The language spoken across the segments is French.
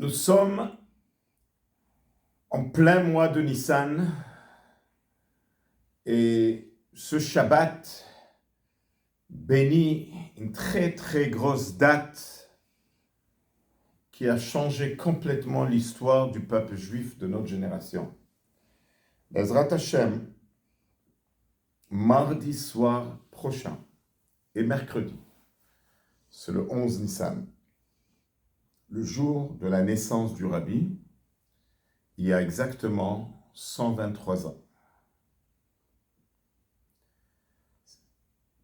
Nous sommes en plein mois de Nissan et ce Shabbat bénit une très très grosse date qui a changé complètement l'histoire du peuple juif de notre génération. Bezrat Hashem, mardi soir prochain et mercredi, c'est le 11 Nissan, le jour de la naissance du Rabbi, il y a exactement 123 ans.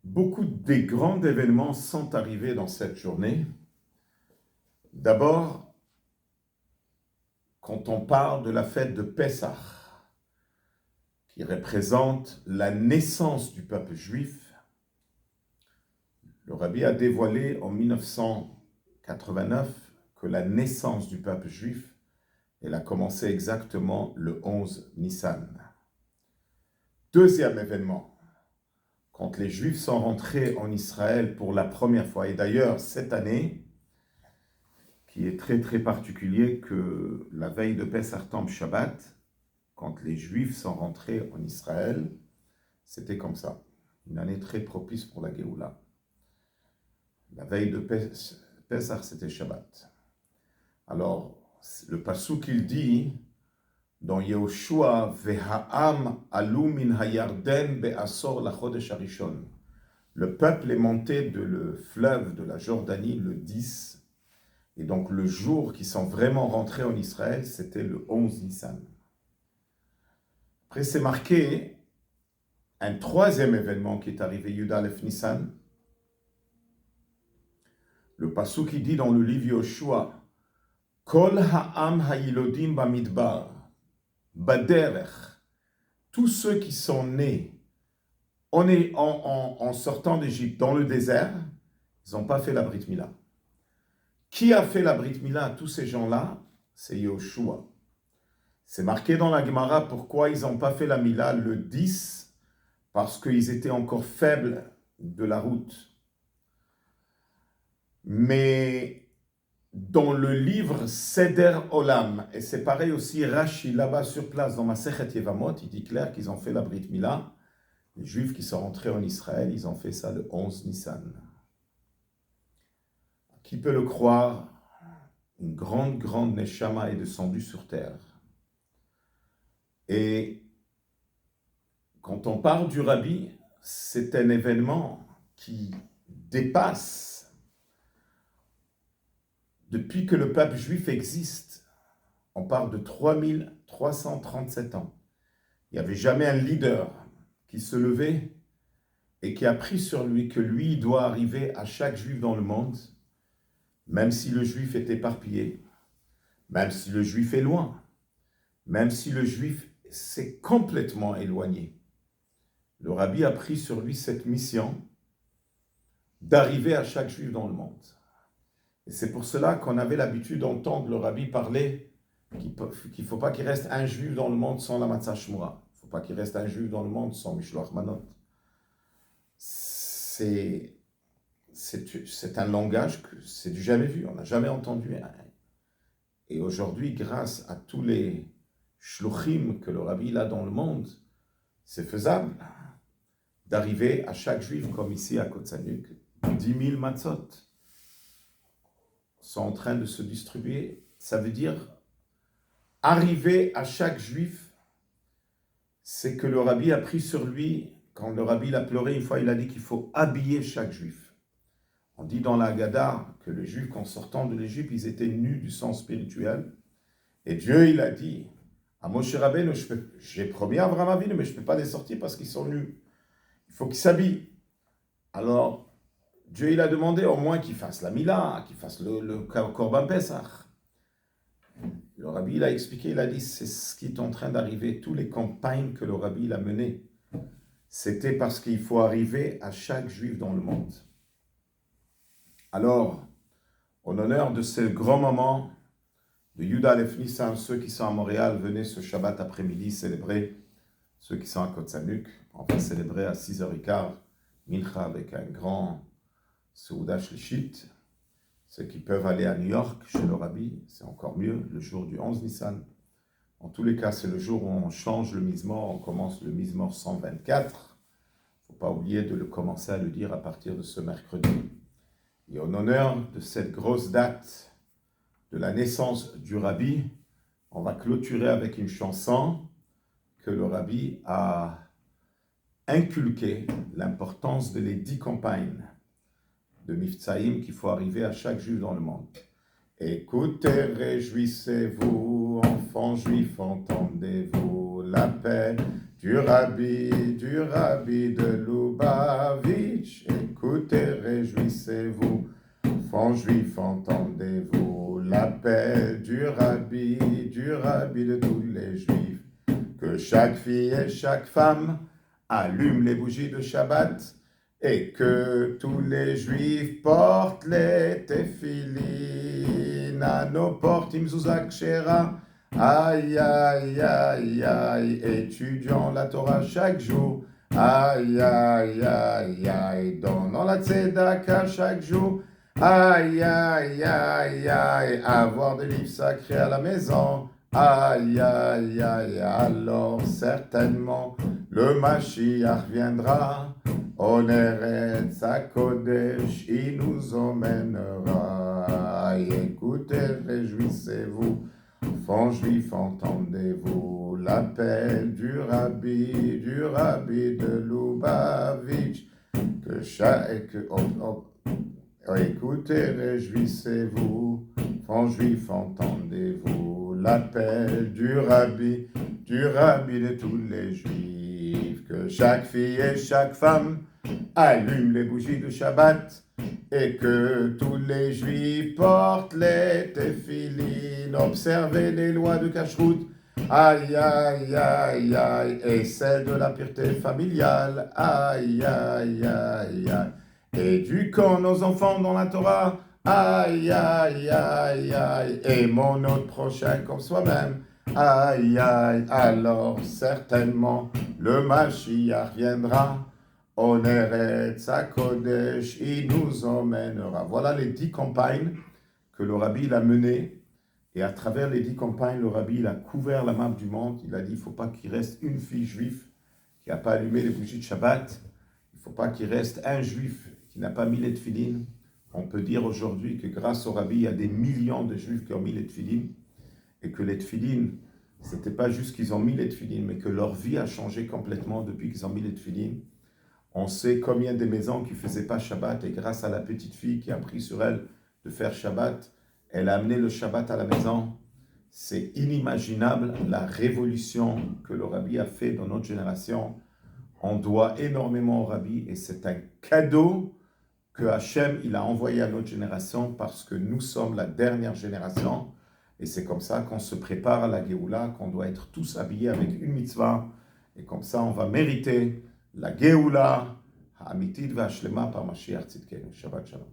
Beaucoup des grands événements sont arrivés dans cette journée. D'abord, quand on parle de la fête de Pessah, qui représente la naissance du peuple juif, le Rabbi a dévoilé en 1989 que la naissance du peuple juif, elle a commencé exactement le 11 Nissan. Deuxième événement, quand les Juifs sont rentrés en Israël pour la première fois, et d'ailleurs cette année, qui est très très particulier que la veille de Pessah tombe Shabbat, quand les Juifs sont rentrés en Israël, c'était comme ça, une année très propice pour la Géoula. La veille de Pessah, c'était Shabbat. Alors, le passouk il dit dans Yehoshua, Veha'am alu min hayarden be'asor lachodesh harishon. Le peuple est monté de le fleuve de la Jordanie le 10, et donc le jour qu'ils sont vraiment rentrés en Israël, c'était le 11 Nissan. Après, c'est marqué un troisième événement qui est arrivé, Yud Aleph Nissan. Le passouk qui dit dans le livre Yehoshua, Kol ha'am ha'ilodim bamidbar, baderech, tous ceux qui sont nés en sortant d'Égypte dans le désert, ils n'ont pas fait la Brit Mila. Qui a fait la Brit Mila à tous ces gens-là? C'est Yehoshua. C'est marqué dans la Gemara pourquoi ils n'ont pas fait la Mila le 10, parce qu'ils étaient encore faibles de la route. Mais dans le livre Seder Olam, et c'est pareil aussi, Rashi, là-bas sur place, dans Masechet Yevamot, il dit clair qu'ils ont fait la Brit Mila. Les Juifs qui sont rentrés en Israël, ils ont fait ça le 11 Nissan. Qui peut le croire? Une grande Neshama est descendue sur terre. Et quand on parle du Rabbi, c'est un événement qui dépasse depuis que le peuple juif existe. On parle de 3337 ans. Il n'y avait jamais un leader qui se levait et qui a pris sur lui que lui doit arriver à chaque juif dans le monde, même si le juif est éparpillé, même si le juif est loin, même si le juif s'est complètement éloigné. Le Rabbi a pris sur lui cette mission d'arriver à chaque juif dans le monde. Et c'est pour cela qu'on avait l'habitude d'entendre le Rabbi parler qu'il ne faut pas qu'il reste un juif dans le monde sans la matzah shmura. Il ne faut pas qu'il reste un juif dans le monde sans mishloach manot. C'est un langage que c'est du jamais vu, on n'a jamais entendu. Et aujourd'hui, grâce à tous les shluchim que le Rabbi a dans le monde, c'est faisable d'arriver à chaque juif, comme ici à Kotsanuk, 10 000 matzot sont en train de se distribuer. Ça veut dire arriver à chaque juif, c'est que le Rabbi a pris sur lui, quand le Rabbi l'a pleuré, une fois il a dit qu'il faut habiller chaque juif. On dit dans la Haggadah que les Juifs, en sortant de l'Égypte, ils étaient nus du sens spirituel. Et Dieu, il a dit à Moshe Rabbeinu, j'ai promis à Abraham Avinu, mais je ne peux pas les sortir parce qu'ils sont nus. Il faut qu'ils s'habillent. Alors, Dieu, il a demandé au moins qu'ils fassent la Mila, qu'ils fassent le Korban Pesach. Le Rabbi, il a expliqué, il a dit, c'est ce qui est en train d'arriver, toutes les campagnes que le Rabbi il a menées. C'était parce qu'il faut arriver à chaque Juif dans le monde. Alors, en honneur de ce grand moment de Yud Aleph Nissan, ceux qui sont à Montréal, venez ce Shabbat après-midi célébrer. Ceux qui sont à Kotsanuk, on va célébrer à 6h15 Mincha avec un grand Seuda Shlishit. Ceux qui peuvent aller à New York chez le Rabbi, c'est encore mieux, le jour du 11 Nissan. En tous les cas, c'est le jour où on change le Mizmor, on commence le Mizmor 124. Il ne faut pas oublier de le commencer à le dire à partir de ce mercredi. Et en honneur de cette grosse date de la naissance du Rabbi, on va clôturer avec une chanson que le Rabbi a inculqué l'importance de les 10 campagnes de Miftsaïm qu'il faut arriver à chaque juif dans le monde. Écoutez, réjouissez-vous, enfants juifs, entendez-vous l'appel du Rabbi de Lubavitch. Écoutez, réjouissez-vous, enfants juifs, entendez-vous l'appel du Rabbi de tous les juifs. Que chaque fille et chaque femme allument les bougies de Shabbat et que tous les juifs portent les téphilines à nos portes, imzuzak shera. Aïe, aïe, aïe, aïe, étudiant la Torah chaque jour. Aïe, aïe, aïe, aïe, donnant la tzedaka chaque jour. Aïe, aïe, aïe, aïe, avoir des livres sacrés à la maison. Aïe, aïe, aïe, alors certainement le Mashiach viendra. On Eretz HaKodesh, il nous emmènera. Écoutez, réjouissez-vous, enfants juifs, entendez-vous l'appel du Rabbi de Lubavitch. Écoutez, réjouissez-vous, enfants juifs, entendez-vous l'appel du Rabbi de tous les juifs. Que chaque fille et chaque femme allument les bougies de Shabbat et que tous les juifs portent les téphilines, observez les lois de Kashrut. Aïe, aïe, aïe, aïe, et celle de la pureté familiale. Aïe, aïe, aïe, aïe. Éduquons nos enfants dans la Torah. Aïe, aïe, aïe, aïe. Aimons notre prochain comme soi-même. Aïe, aïe, alors certainement le Mashiach viendra. On Eretz HaKodesh, il nous emmènera. Voilà les 10 campagnes que le Rabbi il a menées. Et à travers les 10 campagnes, le Rabbi il a couvert la map du monde. Il a dit, il ne faut pas qu'il reste une fille juive qui n'a pas allumé les bougies de Shabbat. Il ne faut pas qu'il reste un juif qui n'a pas mis les tefilines. On peut dire aujourd'hui que grâce au Rabbi, il y a des millions de juifs qui ont mis les tefilines. Et que les tefilines, ce n'était pas juste qu'ils ont mis les tefilines, mais que leur vie a changé complètement depuis qu'ils ont mis les tefilines. On sait combien de maisons qui ne faisaient pas Shabbat, et grâce à la petite fille qui a pris sur elle de faire Shabbat, elle a amené le Shabbat à la maison. C'est inimaginable la révolution que le Rabbi a fait dans notre génération. On doit énormément au Rabbi, et c'est un cadeau que Hachem il a envoyé à notre génération parce que nous sommes la dernière génération. Et c'est comme ça qu'on se prépare à la Géoula, qu'on doit être tous habillés avec une mitzvah. Et comme ça, on va mériter la Géoula, Ha'amitit v'Hashlema par Mashiach Tzidkenu. Shabbat Shalom.